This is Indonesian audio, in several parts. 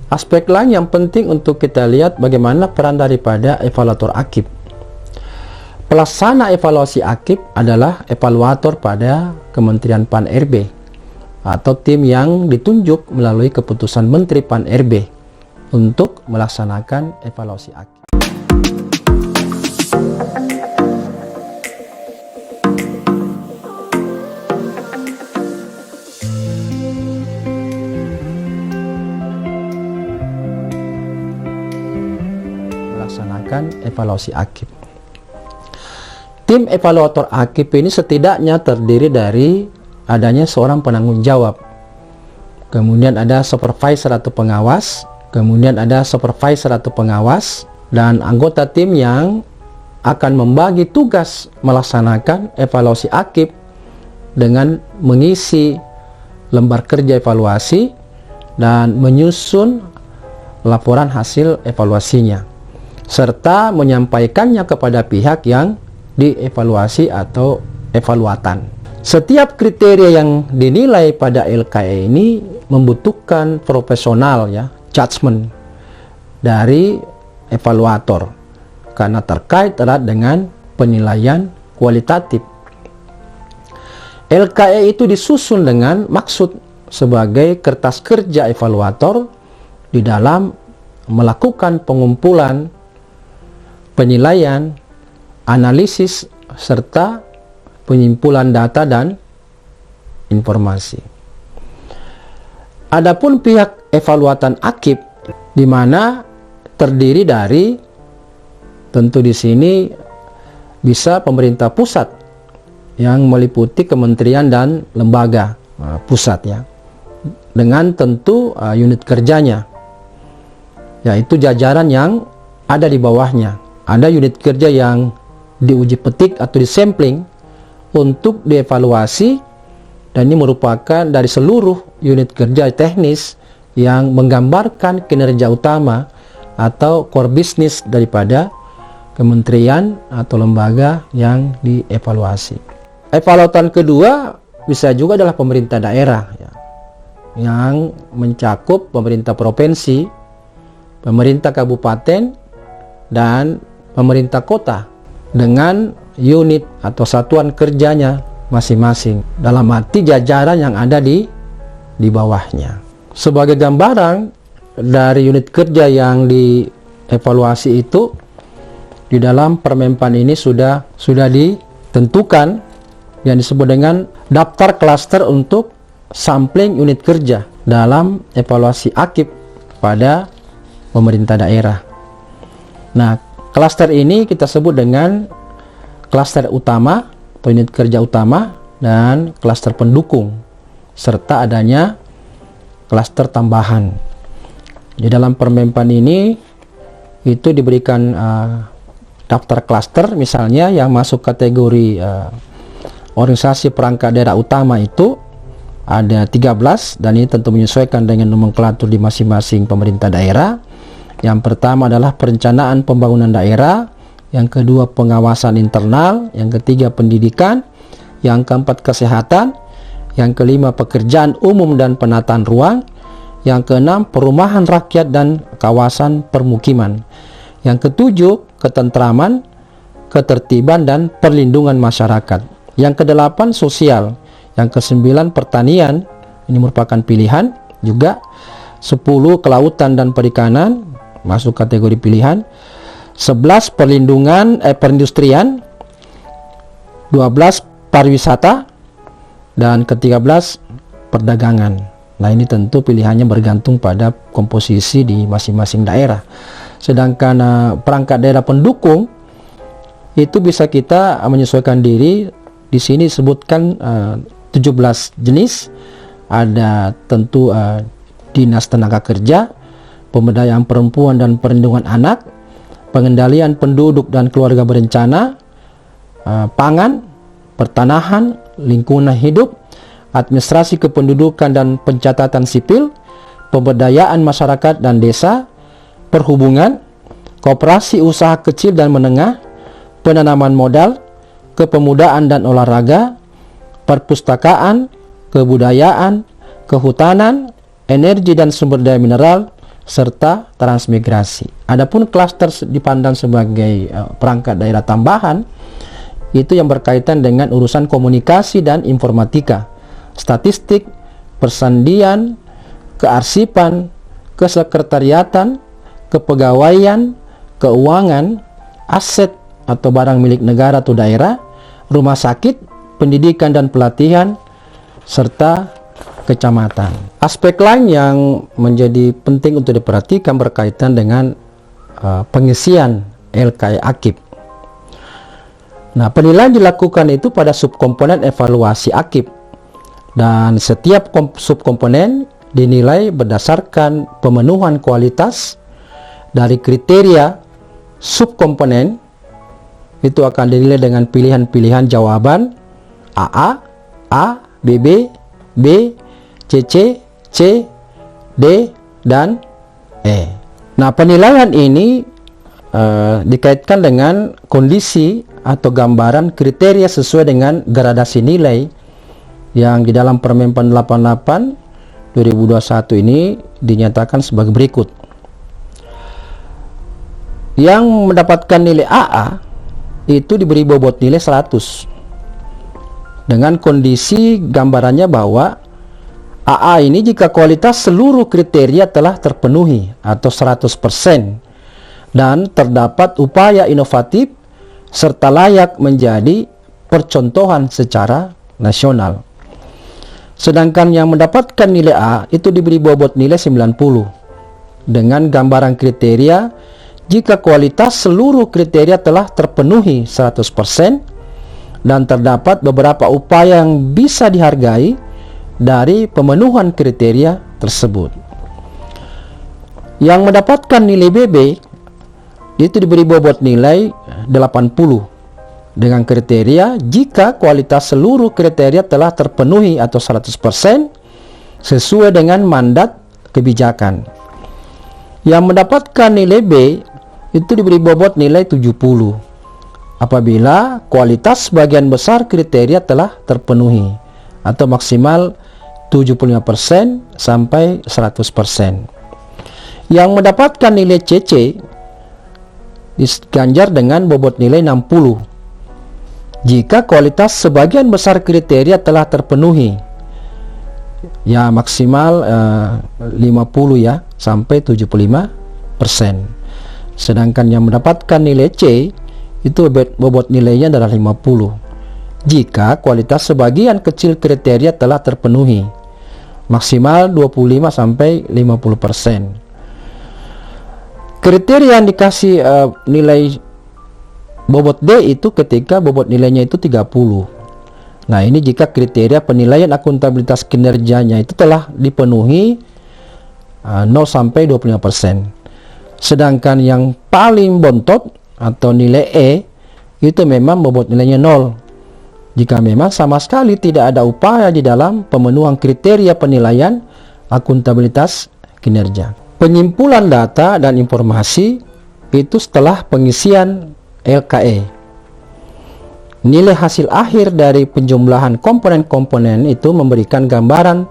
Aspek lain yang penting untuk kita lihat bagaimana peran daripada evaluator akib. Pelaksana evaluasi akib adalah evaluator pada Kementerian Pan-RB atau tim yang ditunjuk melalui keputusan Menteri Pan-RB untuk melaksanakan evaluasi akib. Melaksanakan evaluasi akib. Tim evaluator akib ini setidaknya terdiri dari adanya seorang penanggung jawab, kemudian ada supervisor atau pengawas, kemudian ada supervisor atau pengawas, dan anggota tim yang akan membagi tugas melaksanakan evaluasi akib dengan mengisi lembar kerja evaluasi dan menyusun laporan hasil evaluasinya, serta menyampaikannya kepada pihak yang dievaluasi atau evaluatan. Setiap kriteria yang dinilai pada LKE ini membutuhkan profesional, ya, judgment dari evaluator karena terkait erat dengan penilaian kualitatif. LKE itu disusun dengan maksud sebagai kertas kerja evaluator di dalam melakukan pengumpulan, penilaian, analisis, serta penyimpulan data dan informasi. Adapun pihak evaluatan akib, di mana terdiri dari, tentu di sini bisa pemerintah pusat yang meliputi kementerian dan lembaga pusat, ya, dengan tentu unit kerjanya, yaitu jajaran yang ada di bawahnya. Ada unit kerja yang diuji petik atau disampling untuk dievaluasi, dan ini merupakan dari seluruh unit kerja teknis yang menggambarkan kinerja utama atau core business daripada kementerian atau lembaga yang dievaluasi. Evaluatan kedua bisa juga adalah pemerintah daerah, ya, yang mencakup pemerintah provinsi, pemerintah kabupaten, dan pemerintah kota dengan unit atau satuan kerjanya masing-masing, dalam arti jajaran yang ada di bawahnya. Sebagai gambaran dari unit kerja yang dievaluasi itu, di dalam Permenpan ini sudah ditentukan yang disebut dengan daftar klaster untuk sampling unit kerja dalam evaluasi akib pada pemerintah daerah. Nah, klaster ini kita sebut dengan klaster utama atau unit kerja utama dan klaster pendukung, serta adanya klaster tambahan. Di dalam Permenpan ini itu diberikan daftar klaster, misalnya yang masuk kategori organisasi perangkat daerah utama itu ada 13, dan ini tentu menyesuaikan dengan nomenklatur di masing-masing pemerintah daerah. Yang pertama adalah perencanaan pembangunan daerah, yang kedua pengawasan internal, yang ketiga pendidikan, yang keempat kesehatan, yang kelima pekerjaan umum dan penataan ruang, yang keenam perumahan rakyat dan kawasan permukiman, yang ketujuh ketentraman, ketertiban dan perlindungan masyarakat, yang kedelapan sosial, yang kesembilan pertanian, ini merupakan pilihan juga, 10 kelautan dan perikanan masuk kategori pilihan, 11 perindustrian, 12 pariwisata, dan ke-13 perdagangan. Nah, ini tentu pilihannya bergantung pada komposisi di masing-masing daerah. Sedangkan perangkat daerah pendukung itu bisa kita menyesuaikan diri. Di sini disebutkan 17 jenis. Ada tentu dinas tenaga kerja, pemberdayaan perempuan dan perlindungan anak, pengendalian penduduk dan keluarga berencana, pangan, pertanahan, lingkungan hidup, administrasi kependudukan dan pencatatan sipil, pemberdayaan masyarakat dan desa, perhubungan, koperasi usaha kecil dan menengah, penanaman modal, kepemudaan dan olahraga, perpustakaan, kebudayaan, kehutanan, energi dan sumber daya mineral, serta transmigrasi. Adapun klaster dipandang sebagai perangkat daerah tambahan, itu yang berkaitan dengan urusan komunikasi dan informatika, statistik, persandian, kearsipan, kesekretariatan, kepegawaian, keuangan, aset atau barang milik negara atau daerah, rumah sakit, pendidikan dan pelatihan, serta kecamatan. Aspek lain yang menjadi penting untuk diperhatikan berkaitan dengan pengisian LKE AKIP. Nah, penilaian dilakukan itu pada subkomponen evaluasi AKIP, dan setiap subkomponen dinilai berdasarkan pemenuhan kualitas dari kriteria subkomponen. Itu akan dinilai dengan pilihan-pilihan jawaban AA, A, BB, B, CC, C, D, dan E. Nah, penilaian ini dikaitkan dengan kondisi atau gambaran kriteria sesuai dengan gradasi nilai yang di dalam Permen 88 2021 ini dinyatakan sebagai berikut. Yang mendapatkan nilai AA itu diberi bobot nilai 100 dengan kondisi gambarannya bahwa AA ini jika kualitas seluruh kriteria telah terpenuhi atau 100% dan terdapat upaya inovatif serta layak menjadi percontohan secara nasional. Sedangkan yang mendapatkan nilai A itu diberi bobot nilai 90 dengan gambaran kriteria jika kualitas seluruh kriteria telah terpenuhi 100% dan terdapat beberapa upaya yang bisa dihargai dari pemenuhan kriteria tersebut. Yang mendapatkan nilai BB itu diberi bobot nilai 80 dengan kriteria jika kualitas seluruh kriteria telah terpenuhi atau 100% sesuai dengan mandat kebijakan. Yang mendapatkan nilai B itu diberi bobot nilai 70 apabila kualitas sebagian besar kriteria telah terpenuhi atau maksimal 75% sampai 100%. Yang mendapatkan nilai CC diganjar dengan bobot nilai 60 jika kualitas sebagian besar kriteria telah terpenuhi, ya maksimal 50 ya sampai 75%. Sedangkan yang mendapatkan nilai C itu bobot nilainya adalah 50 jika kualitas sebagian kecil kriteria telah terpenuhi, maksimal 25 sampai 50%. Kriteria yang dikasih nilai bobot D itu ketika bobot nilainya itu 30. Nah, ini jika kriteria penilaian akuntabilitas kinerjanya itu telah dipenuhi 0 sampai 25%. Sedangkan yang paling bontot atau nilai E itu memang bobot nilainya 0 jika memang sama sekali tidak ada upaya di dalam pemenuhan kriteria penilaian akuntabilitas kinerja. Penyimpulan data dan informasi itu setelah pengisian LKE. Nilai hasil akhir dari penjumlahan komponen-komponen itu memberikan gambaran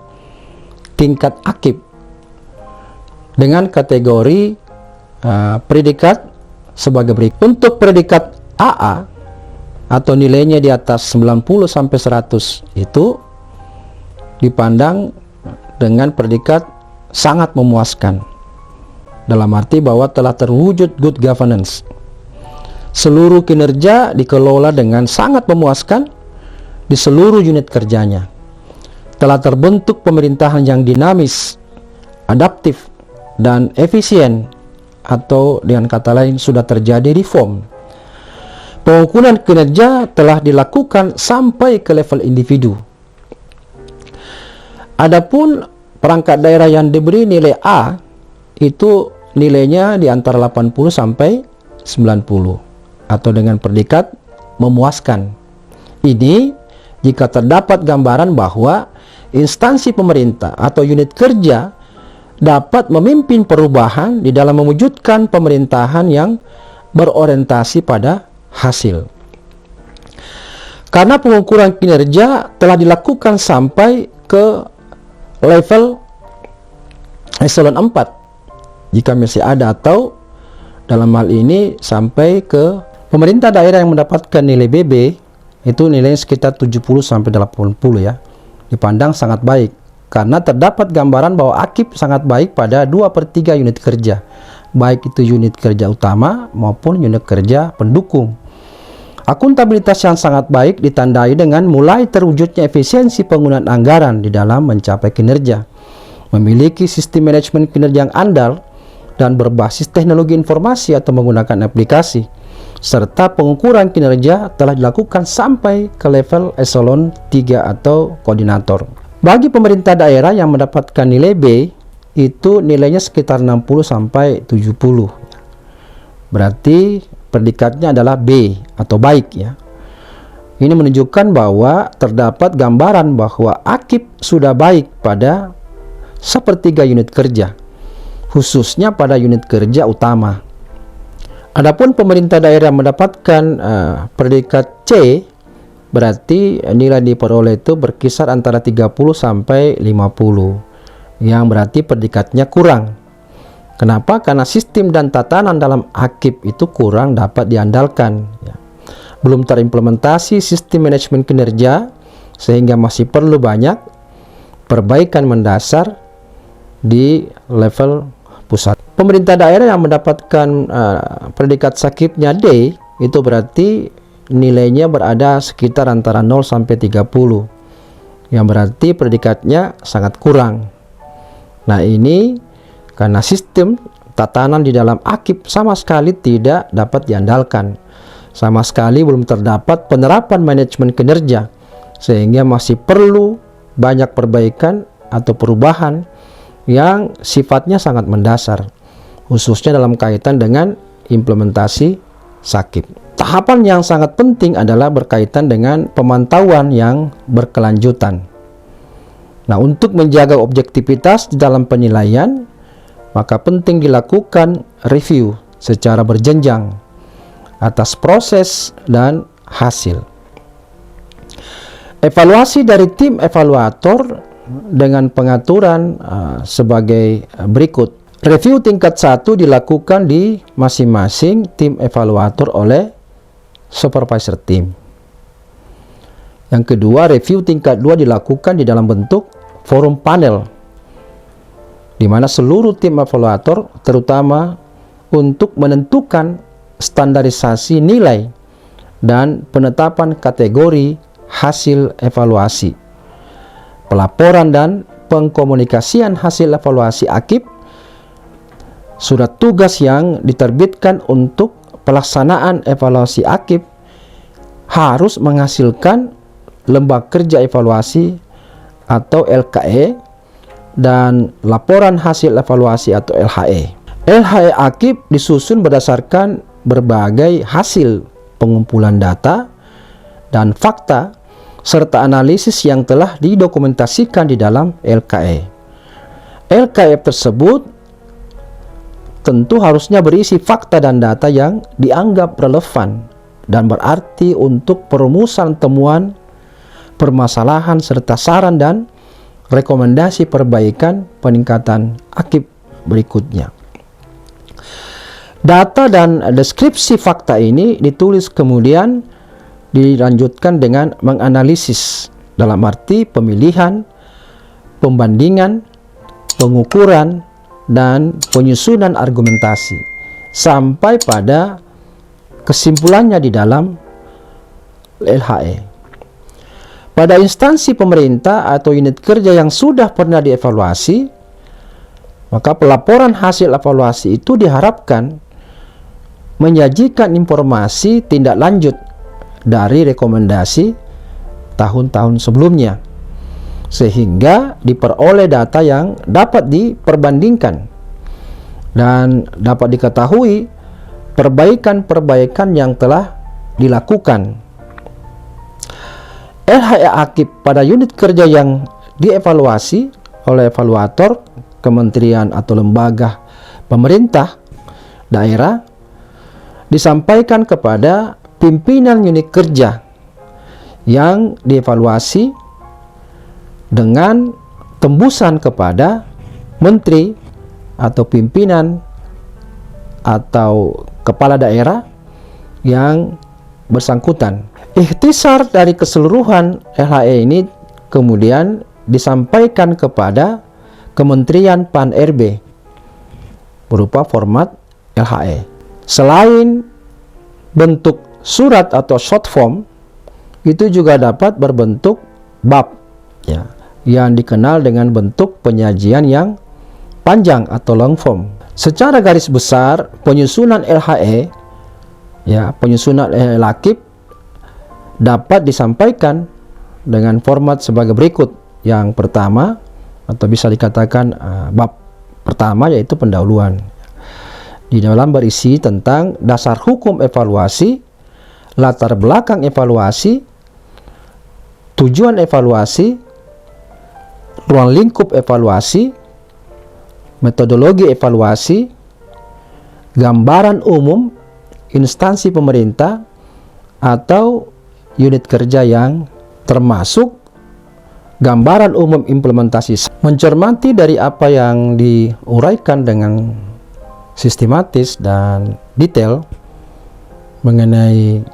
tingkat AKIP dengan kategori predikat sebagai berikut. Untuk predikat AA atau nilainya di atas 90 sampai 100 itu dipandang dengan predikat sangat memuaskan, dalam arti bahwa telah terwujud good governance. Seluruh kinerja dikelola dengan sangat memuaskan di seluruh unit kerjanya. Telah terbentuk pemerintahan yang dinamis, adaptif, dan efisien, atau dengan kata lain sudah terjadi reform. Pengukuran kinerja telah dilakukan sampai ke level individu. Adapun perangkat daerah yang diberi nilai A itu nilainya di antara 80 sampai 90 atau dengan predikat memuaskan. Ini jika terdapat gambaran bahwa instansi pemerintah atau unit kerja dapat memimpin perubahan di dalam mewujudkan pemerintahan yang berorientasi pada hasil. Karena pengukuran kinerja telah dilakukan sampai ke level eselon 4 jika masih ada, atau dalam hal ini sampai ke pemerintah daerah yang mendapatkan nilai BB itu nilainya sekitar 70-80 ya. Dipandang sangat baik karena terdapat gambaran bahwa AKIP sangat baik pada 2/3 unit kerja, baik itu unit kerja utama maupun unit kerja pendukung. Akuntabilitas yang sangat baik ditandai dengan mulai terwujudnya efisiensi penggunaan anggaran di dalam mencapai kinerja, memiliki sistem manajemen kinerja yang andal dan berbasis teknologi informasi atau menggunakan aplikasi, serta pengukuran kinerja telah dilakukan sampai ke level eselon 3 atau koordinator. Bagi pemerintah daerah yang mendapatkan nilai B, itu nilainya sekitar 60-70. Berarti predikatnya adalah B atau baik ya. Ini menunjukkan bahwa terdapat gambaran bahwa AKIP sudah baik pada 1/3 unit kerja, khususnya pada unit kerja utama. Adapun pemerintah daerah mendapatkan predikat C, berarti nilai diperoleh itu berkisar antara 30-50, yang berarti predikatnya kurang. Kenapa? Karena sistem dan tatanan dalam AKIP itu kurang dapat diandalkan ya. Belum terimplementasi sistem manajemen kinerja, sehingga masih perlu banyak perbaikan mendasar di level pusat. Pemerintah daerah yang mendapatkan predikat sakitnya D, itu berarti nilainya berada sekitar antara 0-30, yang berarti predikatnya sangat kurang. Nah, ini karena sistem tatanan di dalam AKIP sama sekali tidak dapat diandalkan, sama sekali belum terdapat penerapan manajemen kinerja, sehingga masih perlu banyak perbaikan atau perubahan yang sifatnya sangat mendasar, khususnya dalam kaitan dengan implementasi SAKIP. Tahapan yang sangat penting adalah berkaitan dengan pemantauan yang berkelanjutan. Nah, untuk menjaga objektivitas di dalam penilaian, maka penting dilakukan review secara berjenjang atas proses dan hasil. Evaluasi dari tim evaluator dengan pengaturan sebagai berikut. Review tingkat 1 dilakukan di masing-masing tim evaluator oleh supervisor tim. Yang kedua, review tingkat 2 dilakukan di dalam bentuk forum panel, di mana seluruh tim evaluator, terutama untuk menentukan standarisasi nilai dan penetapan kategori hasil evaluasi, pelaporan dan pengkomunikasian hasil evaluasi AKIP, surat tugas yang diterbitkan untuk pelaksanaan evaluasi AKIP harus menghasilkan lembaga kerja evaluasi atau LKE dan laporan hasil evaluasi atau LHE. LHE AKIP disusun berdasarkan berbagai hasil pengumpulan data dan fakta serta analisis yang telah didokumentasikan di dalam LKE. LKE tersebut tentu harusnya berisi fakta dan data yang dianggap relevan dan berarti untuk perumusan temuan, permasalahan serta saran dan rekomendasi perbaikan peningkatan AKIP berikutnya. Data dan deskripsi fakta ini ditulis kemudian dilanjutkan dengan menganalisis, dalam arti pemilihan, pembandingan, pengukuran, dan penyusunan argumentasi sampai pada kesimpulannya di dalam LHE. Pada instansi pemerintah atau unit kerja yang sudah pernah dievaluasi, maka pelaporan hasil evaluasi itu diharapkan menyajikan informasi tindak lanjut dari rekomendasi tahun-tahun sebelumnya, sehingga diperoleh data yang dapat diperbandingkan dan dapat diketahui perbaikan-perbaikan yang telah dilakukan. LHE AKIP pada unit kerja yang dievaluasi oleh evaluator kementerian atau lembaga pemerintah daerah disampaikan kepada pimpinan unit kerja yang dievaluasi dengan tembusan kepada menteri atau pimpinan atau kepala daerah yang bersangkutan. Ikhtisar dari keseluruhan LHE ini kemudian disampaikan kepada Kementerian Pan-RB berupa format LHE. Selain bentuk surat atau short form, itu juga dapat berbentuk bab, ya, yang dikenal dengan bentuk penyajian yang panjang atau long form. Secara garis besar, penyusunan LHE, ya, penyusunan LHE Lakip dapat disampaikan dengan format sebagai berikut. Yang pertama, atau bisa dikatakan bab pertama, yaitu pendahuluan. Di dalam berisi tentang dasar hukum evaluasi, latar belakang evaluasi, tujuan evaluasi, ruang lingkup evaluasi, metodologi evaluasi, gambaran umum instansi pemerintah atau unit kerja yang termasuk gambaran umum implementasi. Mencermati dari apa yang diuraikan dengan sistematis dan detail mengenai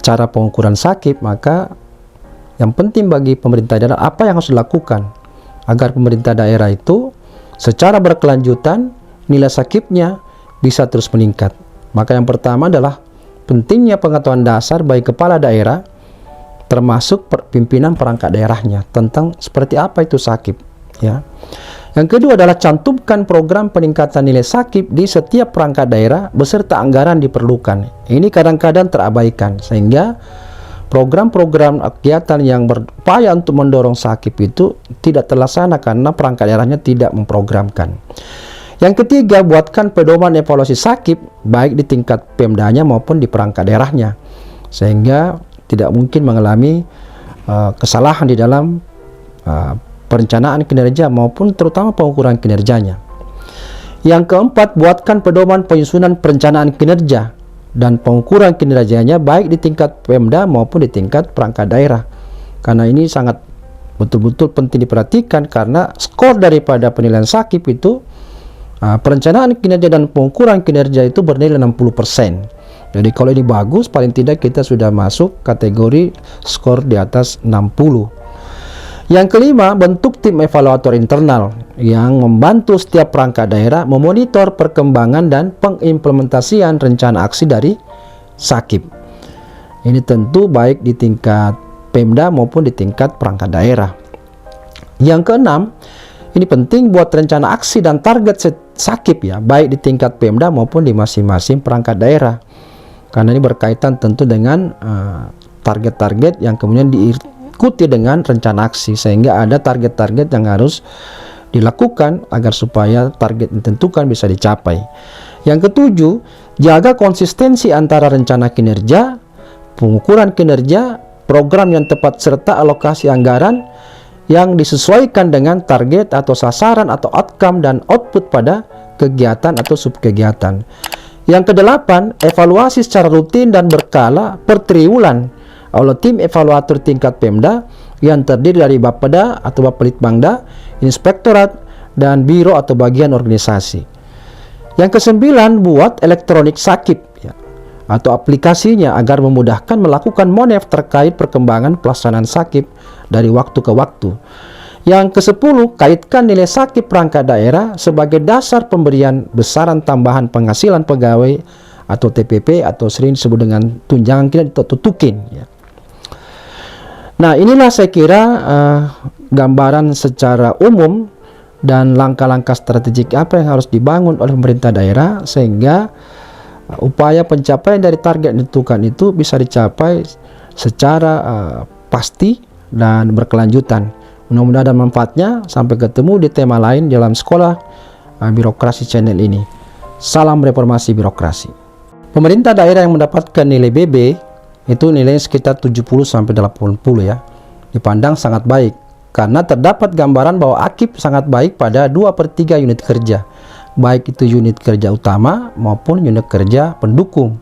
cara pengukuran sakit, maka yang penting bagi pemerintah daerah apa yang harus dilakukan agar pemerintah daerah itu secara berkelanjutan nilai sakitnya bisa terus meningkat. Maka yang pertama adalah pentingnya pengetahuan dasar bagi kepala daerah termasuk pimpinan perangkat daerahnya tentang seperti apa itu sakit, ya. Yang kedua adalah cantumkan program peningkatan nilai sakit di setiap perangkat daerah beserta anggaran diperlukan. Ini kadang-kadang terabaikan sehingga program-program kegiatan yang berupaya untuk mendorong sakit itu tidak terlaksana karena perangkat daerahnya tidak memprogramkan. Yang ketiga, buatkan pedoman evaluasi sakit baik di tingkat Pemdanya maupun di perangkat daerahnya sehingga tidak mungkin mengalami kesalahan di dalam perencanaan kinerja maupun terutama pengukuran kinerjanya. Yang keempat, buatkan pedoman penyusunan perencanaan kinerja dan pengukuran kinerjanya baik di tingkat Pemda maupun di tingkat perangkat daerah. Karena ini sangat betul-betul penting diperhatikan karena skor daripada penilaian sakit itu perencanaan kinerja dan pengukuran kinerja itu bernilai 60%. Jadi kalau ini bagus, paling tidak kita sudah masuk kategori skor di atas 60. Yang kelima, bentuk tim evaluator internal yang membantu setiap perangkat daerah memonitor perkembangan dan pengimplementasian rencana aksi dari SAKIP. Ini tentu baik di tingkat Pemda maupun di tingkat perangkat daerah. Yang keenam, ini penting buat rencana aksi dan target SAKIP, ya, baik di tingkat Pemda maupun di masing-masing perangkat daerah. Karena ini berkaitan tentu dengan target-target yang kemudian diikuti dengan rencana aksi sehingga ada target-target yang harus dilakukan agar supaya target yang ditentukan bisa dicapai. Yang ketujuh, jaga konsistensi antara rencana kinerja, pengukuran kinerja, program yang tepat serta alokasi anggaran yang disesuaikan dengan target atau sasaran atau outcome dan output pada kegiatan atau subkegiatan. Yang kedelapan, evaluasi secara rutin dan berkala per triwulan oleh tim evaluator tingkat Pemda yang terdiri dari Bapeda atau Bapelitbangda, Inspektorat, dan Biro atau bagian organisasi. Yang kesembilan, buat elektronik SAKIP, ya, atau aplikasinya agar memudahkan melakukan monef terkait perkembangan pelaksanaan SAKIP dari waktu ke waktu. Yang ke-10, kaitkan nilai SAKIP perangkat daerah sebagai dasar pemberian besaran tambahan penghasilan pegawai atau TPP atau sering disebut dengan tunjangan kinerja atau tukin, ya. Nah, inilah saya kira gambaran secara umum dan langkah-langkah strategik apa yang harus dibangun oleh pemerintah daerah sehingga upaya pencapaian dari target yang ditentukan itu bisa dicapai secara pasti dan berkelanjutan. Mudah-mudahan ada manfaatnya. Sampai ketemu di tema lain dalam sekolah birokrasi channel ini. Salam reformasi birokrasi. Pemerintah daerah yang mendapatkan nilai BB itu nilainya sekitar 70-80, ya. Dipandang sangat baik karena terdapat gambaran bahwa AKIP sangat baik pada 2/3 unit kerja, baik itu unit kerja utama maupun unit kerja pendukung.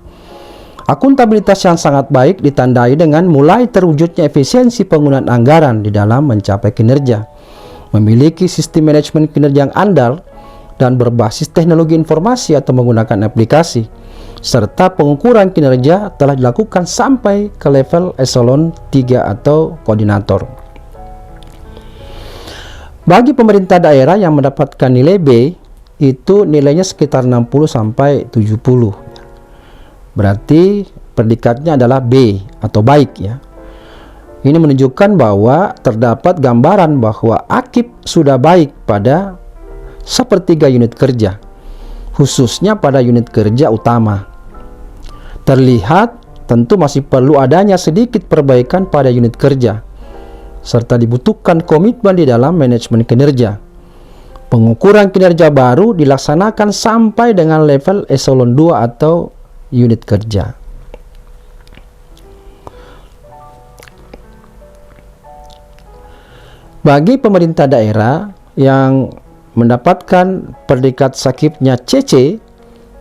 Akuntabilitas yang sangat baik ditandai dengan mulai terwujudnya efisiensi penggunaan anggaran di dalam mencapai kinerja, memiliki sistem manajemen kinerja yang andal, dan berbasis teknologi informasi atau menggunakan aplikasi, serta pengukuran kinerja telah dilakukan sampai ke level eselon 3 atau koordinator. Bagi pemerintah daerah yang mendapatkan nilai B, itu nilainya sekitar 60 sampai 70. Berarti predikatnya adalah B atau baik ya. Ini menunjukkan bahwa terdapat gambaran bahwa akib sudah baik pada sepertiga unit kerja, khususnya pada unit kerja utama. Terlihat tentu masih perlu adanya sedikit perbaikan pada unit kerja, serta dibutuhkan komitmen di dalam manajemen kinerja. Pengukuran kinerja baru dilaksanakan sampai dengan level eselon 2 atau unit kerja. Bagi pemerintah daerah yang mendapatkan predikat sakitnya CC,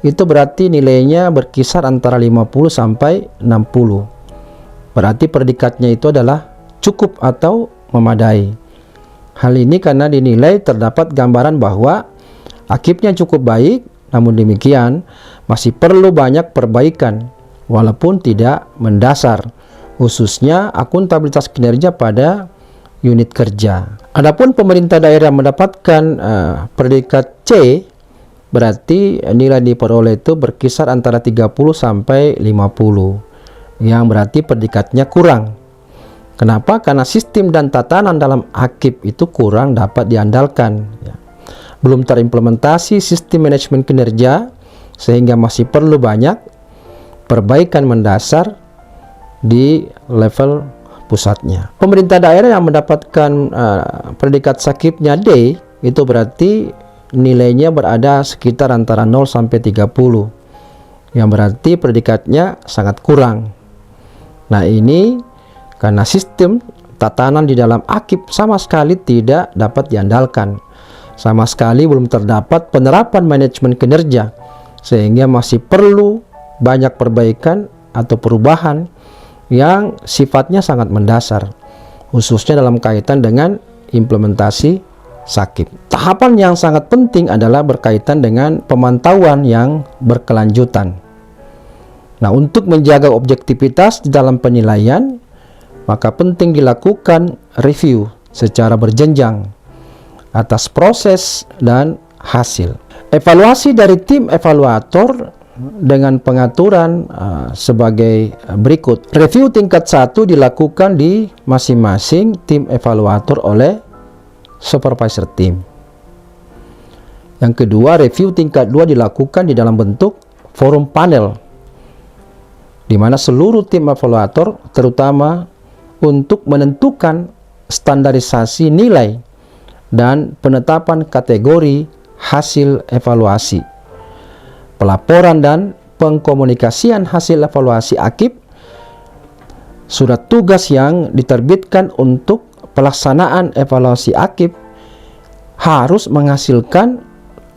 itu berarti nilainya berkisar antara 50 sampai 60. Berarti predikatnya itu adalah cukup atau memadai. Hal ini karena dinilai terdapat gambaran bahwa akibnya cukup baik, namun demikian masih perlu banyak perbaikan walaupun tidak mendasar, khususnya akuntabilitas kinerja pada unit kerja. Adapun pemerintah daerah mendapatkan predikat C, berarti nilai diperoleh itu berkisar antara 30 sampai 50, yang berarti predikatnya kurang. Kenapa? Karena sistem dan tatanan dalam akib itu kurang dapat diandalkan. Belum terimplementasi sistem manajemen kinerja, sehingga masih perlu banyak perbaikan mendasar di level pusatnya. Pemerintah daerah yang mendapatkan predikat sakitnya D, itu berarti nilainya berada sekitar antara 0 sampai 30, yang berarti predikatnya sangat kurang. Nah, ini karena sistem tatanan di dalam akib sama sekali tidak dapat diandalkan. Sama sekali belum terdapat penerapan manajemen kinerja, sehingga masih perlu banyak perbaikan atau perubahan yang sifatnya sangat mendasar, khususnya dalam kaitan dengan implementasi sakib. Tahapan yang sangat penting adalah berkaitan dengan pemantauan yang berkelanjutan. Nah, untuk menjaga objektivitas di dalam penilaian, maka penting dilakukan review secara berjenjang atas proses dan hasil. Evaluasi dari tim evaluator dengan pengaturan sebagai berikut. Review tingkat 1 dilakukan di masing-masing tim evaluator oleh supervisor tim. Yang kedua, review tingkat 2 dilakukan di dalam bentuk forum panel, di mana seluruh tim evaluator terutama untuk menentukan standarisasi nilai dan penetapan kategori hasil evaluasi, pelaporan dan pengkomunikasian hasil evaluasi akib, surat tugas yang diterbitkan untuk pelaksanaan evaluasi akib harus menghasilkan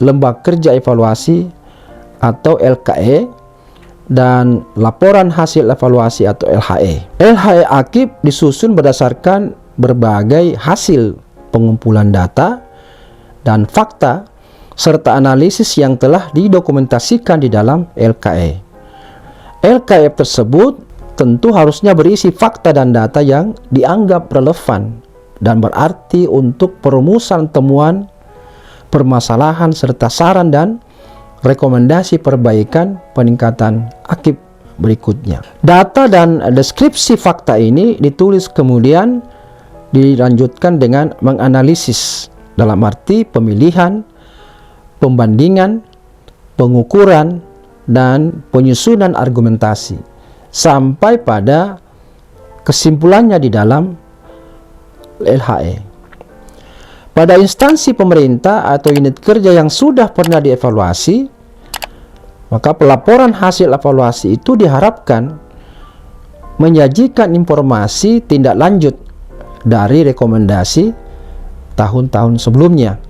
lembaga kerja evaluasi atau LKE, dan laporan hasil evaluasi atau LHE. LHE akib disusun berdasarkan berbagai hasil pengumpulan data dan fakta serta analisis yang telah didokumentasikan di dalam LKE. LKE tersebut tentu harusnya berisi fakta dan data yang dianggap relevan dan berarti untuk perumusan temuan, permasalahan serta saran dan rekomendasi perbaikan peningkatan akib berikutnya. Data dan deskripsi fakta ini ditulis kemudian dilanjutkan dengan menganalisis, dalam arti pemilihan, pembandingan, pengukuran, dan penyusunan argumentasi sampai pada kesimpulannya di dalam LHE. Pada instansi pemerintah atau unit kerja yang sudah pernah dievaluasi, maka pelaporan hasil evaluasi itu diharapkan menyajikan informasi tindak lanjut dari rekomendasi tahun-tahun sebelumnya,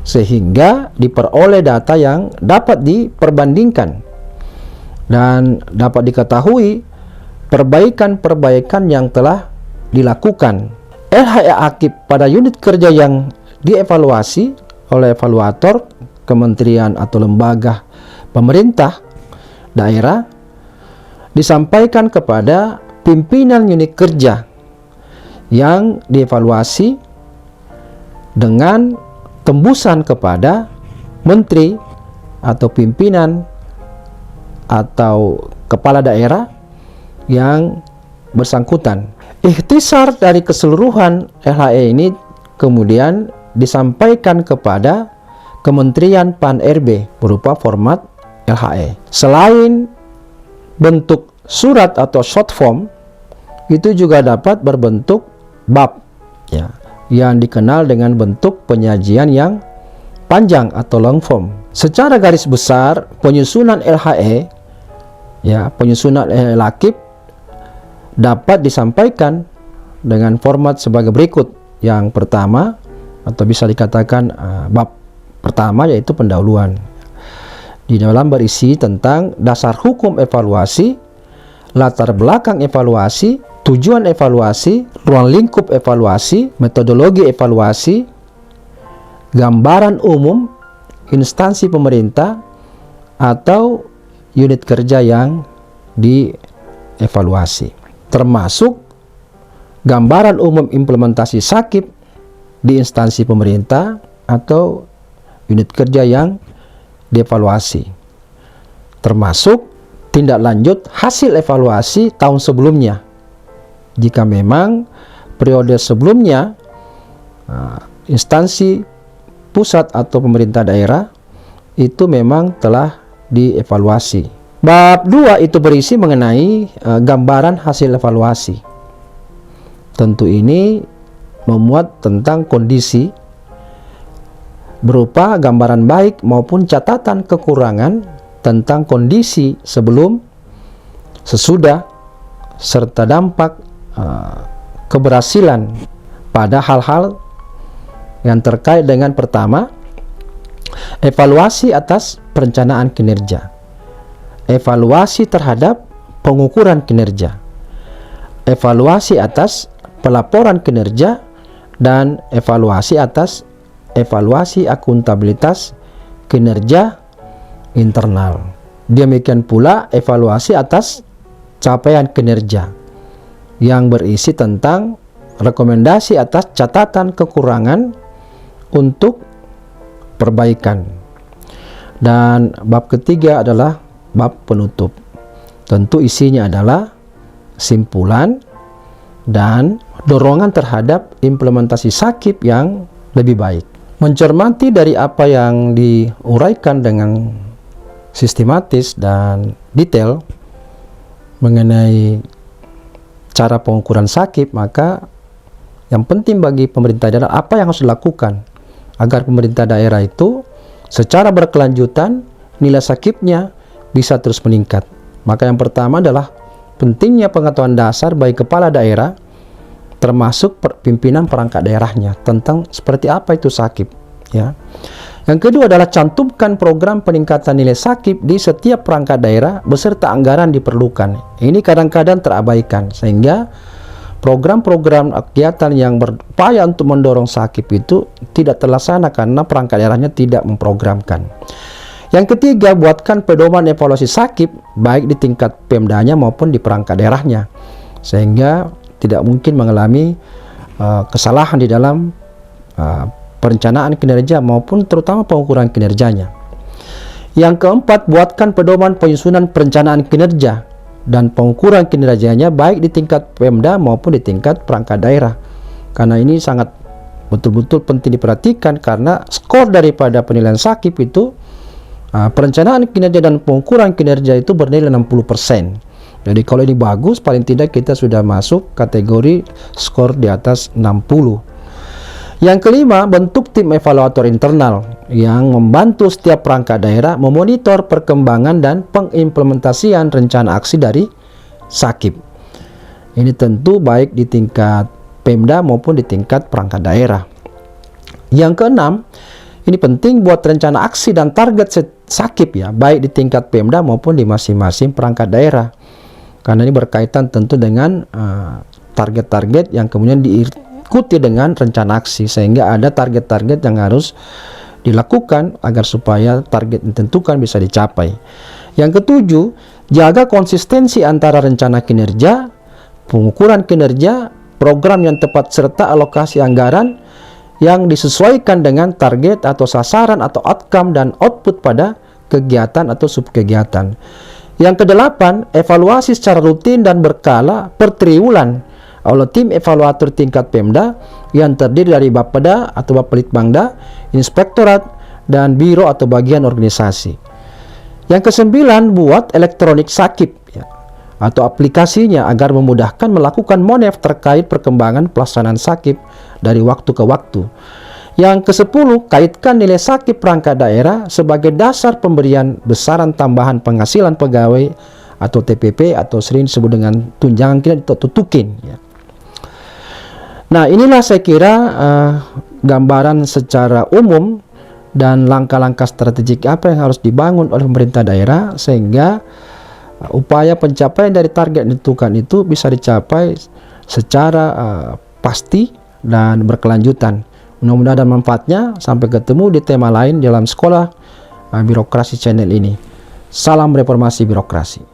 sehingga diperoleh data yang dapat diperbandingkan dan dapat diketahui perbaikan-perbaikan yang telah dilakukan. LHE akib pada unit kerja yang dievaluasi oleh evaluator kementerian atau lembaga pemerintah daerah disampaikan kepada pimpinan unit kerja yang dievaluasi dengan tembusan kepada menteri atau pimpinan atau kepala daerah yang bersangkutan. Ikhtisar dari keseluruhan LHE ini kemudian disampaikan kepada Kementerian Pan-RB berupa format LHE. Selain bentuk surat atau short form, itu juga dapat berbentuk bab, ya, yang dikenal dengan bentuk penyajian yang panjang atau long form. Secara garis besar, penyusunan LHE, ya, penyusunan LHE Lakip dapat disampaikan dengan format sebagai berikut. Yang pertama, atau bisa dikatakan bab pertama, yaitu pendahuluan. Di dalam berisi tentang dasar hukum evaluasi, latar belakang evaluasi, tujuan evaluasi, ruang lingkup evaluasi, metodologi evaluasi, gambaran umum instansi pemerintah atau unit kerja yang dievaluasi, termasuk gambaran umum implementasi SAKIP di instansi pemerintah atau unit kerja yang dievaluasi, termasuk tindak lanjut hasil evaluasi tahun sebelumnya jika memang periode sebelumnya instansi pusat atau pemerintah daerah itu memang telah dievaluasi. Bab 2 itu berisi mengenai gambaran hasil evaluasi. Tentu ini memuat tentang kondisi berupa gambaran baik maupun catatan kekurangan tentang kondisi sebelum, sesudah, serta dampak keberhasilan pada hal-hal yang terkait dengan pertama, evaluasi atas perencanaan kinerja, evaluasi terhadap pengukuran kinerja, evaluasi atas pelaporan kinerja, dan evaluasi atas evaluasi akuntabilitas kinerja internal. Demikian pula evaluasi atas capaian kinerja yang berisi tentang rekomendasi atas catatan kekurangan untuk perbaikan. Dan bab ketiga adalah bab penutup. Tentu isinya adalah simpulan dan dorongan terhadap implementasi SAKIP yang lebih baik. Mencermati dari apa yang diuraikan dengan sistematis dan detail mengenai cara pengukuran SAKIP, maka yang penting bagi pemerintah daerah apa yang harus dilakukan agar pemerintah daerah itu secara berkelanjutan nilai SAKIP-nya bisa terus meningkat. Maka yang pertama adalah pentingnya pengetahuan dasar bagi kepala daerah termasuk pimpinan perangkat daerahnya tentang seperti apa itu SAKIP, ya. Yang kedua adalah cantumkan program peningkatan nilai SAKIP di setiap perangkat daerah beserta anggaran diperlukan. Ini kadang-kadang terabaikan sehingga program-program kegiatan yang berupaya untuk mendorong SAKIP itu tidak terlaksana karena perangkat daerahnya tidak memprogramkan. Yang ketiga, buatkan pedoman evaluasi SAKIP baik di tingkat Pemdanya maupun di perangkat daerahnya sehingga tidak mungkin mengalami kesalahan di dalam perencanaan kinerja maupun terutama pengukuran kinerjanya. Yang keempat, buatkan pedoman penyusunan perencanaan kinerja dan pengukuran kinerjanya baik di tingkat Pemda maupun di tingkat perangkat daerah. Karena ini sangat betul-betul penting diperhatikan karena skor daripada penilaian SAKIP itu perencanaan kinerja dan pengukuran kinerja itu bernilai 60%. Jadi kalau ini bagus, paling tidak kita sudah masuk kategori skor di atas 60. Yang kelima, bentuk tim evaluator internal yang membantu setiap perangkat daerah memonitor perkembangan dan pengimplementasian rencana aksi dari SAKIP. Ini tentu baik di tingkat Pemda maupun di tingkat perangkat daerah. Yang keenam, ini penting buat rencana aksi dan target SAKIP ya, baik di tingkat Pemda maupun di masing-masing perangkat daerah. Karena ini berkaitan tentu dengan target-target yang kemudian diikuti dengan rencana aksi, sehingga ada target-target yang harus dilakukan agar supaya target yang ditentukan bisa dicapai. Yang ketujuh, jaga konsistensi antara rencana kinerja, pengukuran kinerja, program yang tepat, serta alokasi anggaran yang disesuaikan dengan target atau sasaran atau outcome dan output pada kegiatan atau subkegiatan. Yang kedelapan, evaluasi secara rutin dan berkala per triwulan oleh tim evaluator tingkat Pemda yang terdiri dari Bapeda atau Bapelitbangda, Inspektorat, dan Biro atau bagian organisasi. Yang kesembilan, buat elektronik sakip atau aplikasinya agar memudahkan melakukan monef terkait perkembangan pelaksanaan sakip dari waktu ke waktu. Yang ke-10, kaitkan nilai sakip perangkat daerah sebagai dasar pemberian besaran tambahan penghasilan pegawai atau TPP atau sering disebut dengan tunjangan kinerja atau tukin. Nah, inilah saya kira gambaran secara umum dan langkah-langkah strategik apa yang harus dibangun oleh pemerintah daerah sehingga upaya pencapaian dari target yang ditentukan itu bisa dicapai secara pasti dan berkelanjutan. Mudah-mudahan ada manfaatnya. Sampai ketemu di tema lain dalam Sekolah Birokrasi channel ini. Salam reformasi birokrasi.